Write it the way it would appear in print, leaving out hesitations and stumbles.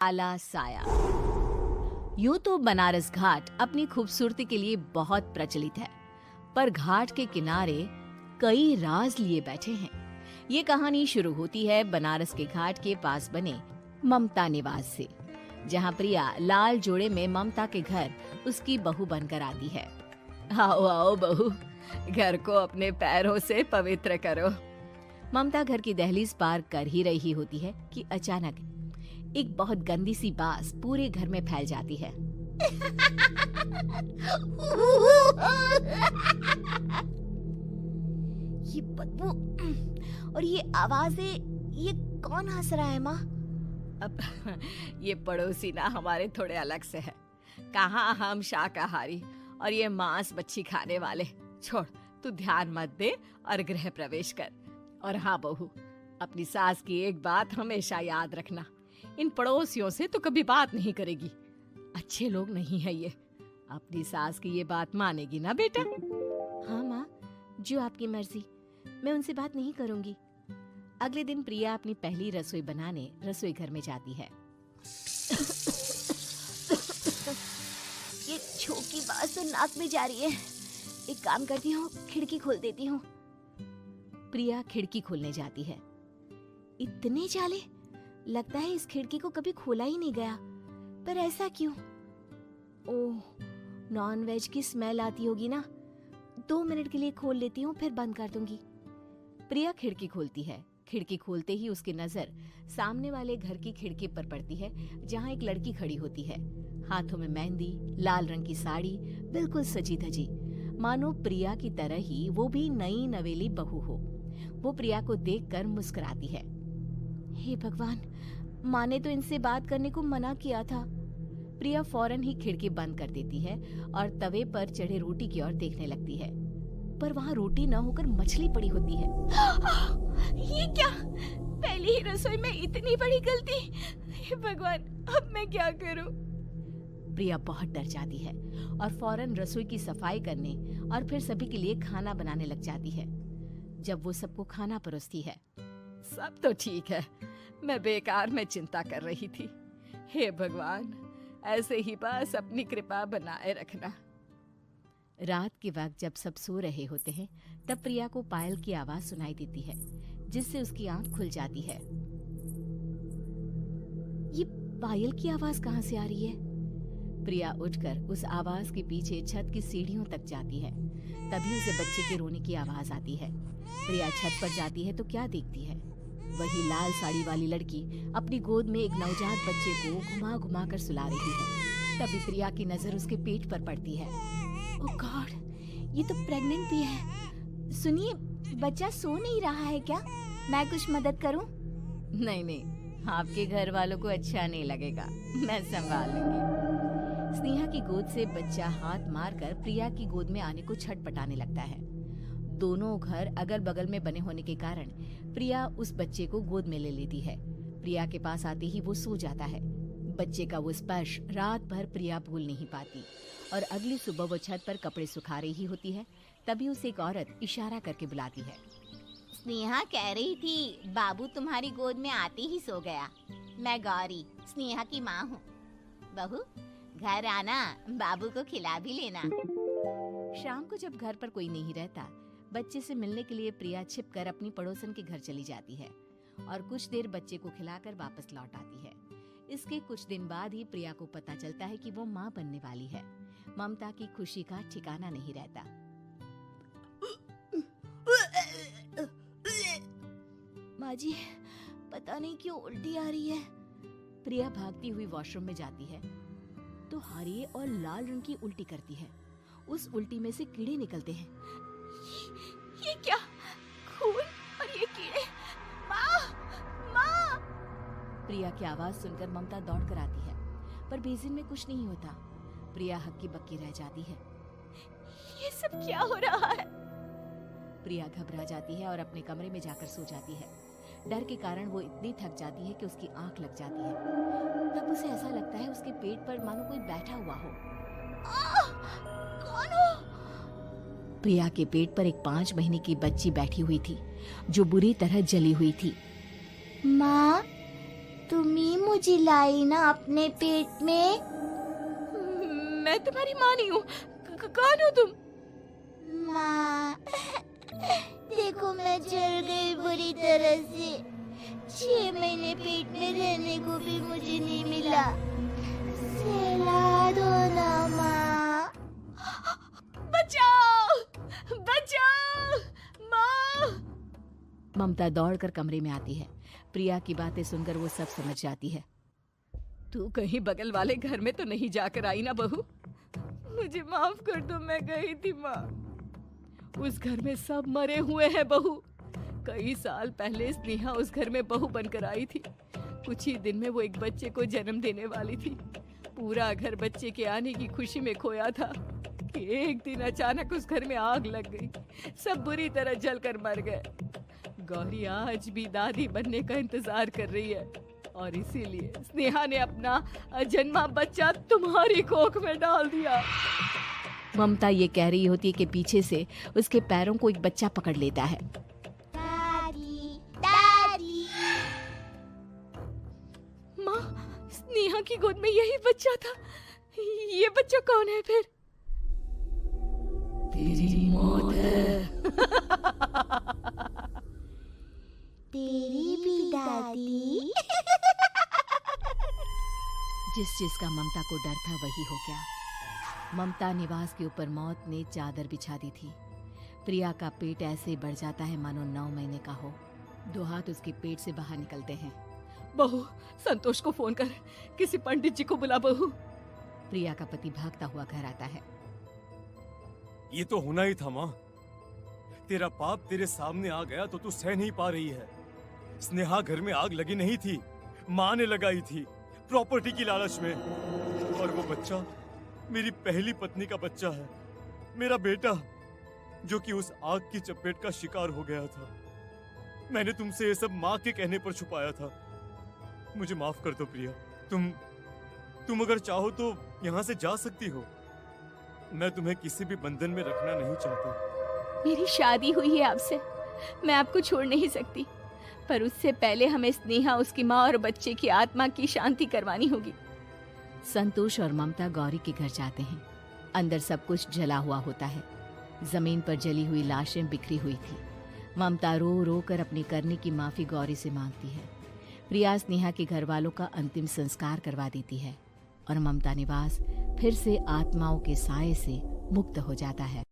काला साया। यूं तो बनारस घाट अपनी खूबसूरती के लिए बहुत प्रचलित है, पर घाट के किनारे कई राज लिए बैठे हैं। ये कहानी शुरू होती है बनारस के घाट के पास बने ममता निवास से, जहां प्रिया लाल जोड़े में ममता के घर उसकी बहू बनकर आती है। आओ आओ बहू, घर को अपने पैरों से पवित्र करो। ममता घर की दहलीज पार कर ही रही होती है कि अचानक एक बहुत गंदी सी बास पूरे घर में फैल जाती है। ये बदबू और ये आवाजें, ये कौन हंस रहा है माँ? अब ये पड़ोसी ना हमारे थोड़े अलग से है। कहाँ हम शाकाहारी और ये मांस मच्छी खाने वाले। छोड़, तू ध्यान मत दे और गृह प्रवेश कर। और हाँ बहू, अपनी सास की एक बात हमेशा याद रखना, इन पड़ोसियों से तो कभी बात नहीं करेगी। अच्छे लोग नहीं है ये। अपनी सास की ये बात मानेगी ना बेटा? हाँ माँ, जो आपकी मर्जी, मैं उनसे बात नहीं करूंगी। अगले दिन प्रिया अपनी पहली रसोई बनाने रसोई घर में जाती है। ये छोकी बात तो नाक में जा रही है। एक काम करती हूँ, खिड़की खोल देती हूँ। प्रिया खिड़की खोलने जाती है। इतने जाले, लगता है इस खिड़की को कभी खोला ही नहीं गया। पर ऐसा क्यों? ओह, नॉन वेज की स्मेल आती होगी ना। 2 मिनट के लिए खोल लेती हूँ, फिर बंद कर दूंगी। प्रिया खिड़की खोलती है। खिड़की खोलते ही उसकी नजर सामने वाले घर की खिड़की पर पड़ती है, जहाँ एक लड़की खड़ी होती है। हाथों में मेहंदी, लाल रंग की साड़ी, बिल्कुल सजी धजी, मानो प्रिया की तरह ही वो भी नई नवेली बहू हो। वो प्रिया को देखकर मुस्कुराती है। हे भगवान, माँ ने तो इनसे बात करने को मना किया था। प्रिया फौरन ही खिड़की बंद कर देती है और तवे पर चढ़े रोटी की ओर देखने लगती है, पर वहाँ रोटी न होकर मछली पड़ी होती है। ये क्या? पहली ही रसोई में इतनी बड़ी गलती। हे भगवान, अब मैं क्या करूं? प्रिया बहुत डर जाती है और फौरन रसोई की सफाई करने और फिर सभी के लिए खाना बनाने लग जाती है। जब वो सबको खाना परोसती है, सब तो ठीक है, मैं बेकार में चिंता कर रही थी। हे भगवान, ऐसे ही बस अपनी कृपा बनाए रखना। रात के वक्त जब सब सो रहे होते हैं, तब प्रिया को पायल की आवाज सुनाई देती है, जिससे उसकी आंख खुल जाती है। ये पायल की आवाज कहाँ से आ रही है? प्रिया उठकर उस आवाज के पीछे छत की सीढ़ियों तक जाती है। तभी उसे बच्चे के रोने की आवाज आती है। प्रिया छत पर जाती है तो क्या देखती है? वही लाल साड़ी वाली लड़की अपनी गोद में एक नवजात बच्चे को घुमा घुमा कर सुला रही है। तभी प्रिया की नजर उसके पेट पर पड़ती है। ओह गॉड, ये तो प्रेग्नेंट भी है। सुनिए, बच्चा सो नहीं रहा है क्या? मैं कुछ मदद करूं? नहीं नहीं, आपके घर वालों को अच्छा नहीं लगेगा, मैं संभाल लूंगी। स्नेहा की गोद से बच्चा हाथ मारकर प्रिया की गोद में आने को छटपटाने लगता है। दोनों घर अगल बगल में बने होने के कारण प्रिया उस बच्चे को गोद में ले लेती है। प्रिया के पास आते ही वो सो जाता है। बच्चे का वो स्पर्श रात भर प्रिया भूल नहीं पाती और अगली सुबह वो छत पर कपड़े सुखा रही होती है। तभी उसे एक औरत इशारा करके बुलाती है। स्नेहा कह रही थी बाबू तुम्हारी गोद में आते ही सो गया। मैं गौरी, स्नेहा की माँ हूँ। बहू, घर आना, बाबू को खिला भी लेना। शाम को जब घर पर कोई नहीं रहता, बच्चे से मिलने के लिए प्रिया छिपकर अपनी पड़ोसन के घर चली जाती है और कुछ देर बच्चे को खिलाकर वापस लौट आती है। इसके कुछ दिन बाद ही प्रिया को पता चलता है कि वो माँ बनने वाली है। ममता की खुशी का ठिकाना नहीं रहता। माँ जी, पता नहीं क्यों उल्टी आ रही है। प्रिया भागती हुई वॉशरूम में जाती है तो हरे और लाल रंग की उल्टी करती है। उस उल्टी में से कीड़े निकलते हैं। ये क्या? खून और ये कीड़े! माँ! माँ! प्रिया की आवाज सुनकर ममता दौड़ कर आती है, पर बेसिन में कुछ नहीं होता। प्रिया हक्की बक्की रह जाती है। ये सब क्या हो रहा है? प्रिया घबरा जाती है और अपने कमरे में जाकर सो जाती है। डर के कारण वो इतनी थक जाती है कि उसकी आंख लग जाती है। तब उसे ऐसा लगता है उसके पेट पर मानो कोई बैठा हुआ हो। कौन हो? प्रिया के पेट पर एक 5 महीने की बच्ची बैठी हुई थी, जो बुरी तरह जली हुई थी। माँ, तुम ही मुझे लाई ना अपने पेट में। मैं तुम्हारी माँ नहीं हूँ। कौन हो तुम? माँ, देखो मैं जल गई बुरी तरह से। 6 महीने पेट में रहने को भी मुझे नहीं मिला। सहला दो ना माँ। बचाओ, बचाओ, माँ! ममता दौड़कर कमरे में आती है। प्रिया की बातें सुनकर वो सब समझ जाती है। तू कहीं बगल वाले घर में तो नहीं जाकर आई ना बहू? मुझे माफ कर दो, मैं गई थी माँ। उस घर में सब मरे हुए हैं बहू। कई साल पहले स्नेहा उस घर में बहू बनकर आई थी। कुछ ही दिन में वो एक बच्चे को जन्म देने वाली थी। पूरा घर बच्चे के आने की खुशी में खोया था कि एक दिन अचानक उस घर में आग लग गई। सब बुरी तरह जलकर मर गए। गौरी आज भी दादी बनने का इंतजार कर रही है और इसीलिए स्नेहा ने अपना अजन्मा बच्चा तुम्हारी कोख में डाल दिया। ममता ये कह रही होती है कि पीछे से उसके पैरों को एक बच्चा पकड़ लेता है। दादी, दादी। माँ, स्नेहा की गोद में यही बच्चा था। ये बच्चा कौन है फिर? तेरी मौत है। तेरी भी दादी। जिस जिसका ममता को डर था वही हो गया। ममता निवास के ऊपर मौत ने चादर बिछा दी थी। प्रिया का पेट ऐसे बढ़ जाता है मानो 9 महीने का हो। 2 हाथ उसके पेट से बाहर निकलते हैं। बहू, संतोष को फोन कर, किसी पंडित जी को बुला बहू। प्रिया का पति भागता हुआ घर आता है। ये तो होना ही था माँ। तेरा पाप तेरे सामने आ गया तो तू सह नहीं पा रही है। स्नेहा घर में आग लगी नहीं थी, माँ ने लगाई थी, प्रॉपर्टी की लालच में। और वो बच्चा मेरी पहली पत्नी का बच्चा है, मेरा बेटा, जो कि उस आग की चपेट का शिकार हो गया था। मैंने तुमसे ये सब माँ के कहने पर छुपाया था। मुझे माफ कर दो प्रिया। तुम अगर चाहो तो यहाँ से जा सकती हो। मैं तुम्हें किसी भी बंधन में रखना नहीं चाहता। मेरी शादी हुई है आपसे, मैं आपको छोड़ नहीं सकती, पर उससे पहले हमें स्नेहा, उसकी माँ और बच्चे की आत्मा की शांति करवानी होगी। संतोष और ममता गौरी के घर जाते हैं। अंदर सब कुछ जला हुआ होता है। जमीन पर जली हुई लाशें बिखरी हुई थी। ममता रो रो कर अपने करने की माफी गौरी से मांगती है। प्रिया स्नेहा के घर वालों का अंतिम संस्कार करवा देती है और ममता निवास फिर से आत्माओं के साए से मुक्त हो जाता है।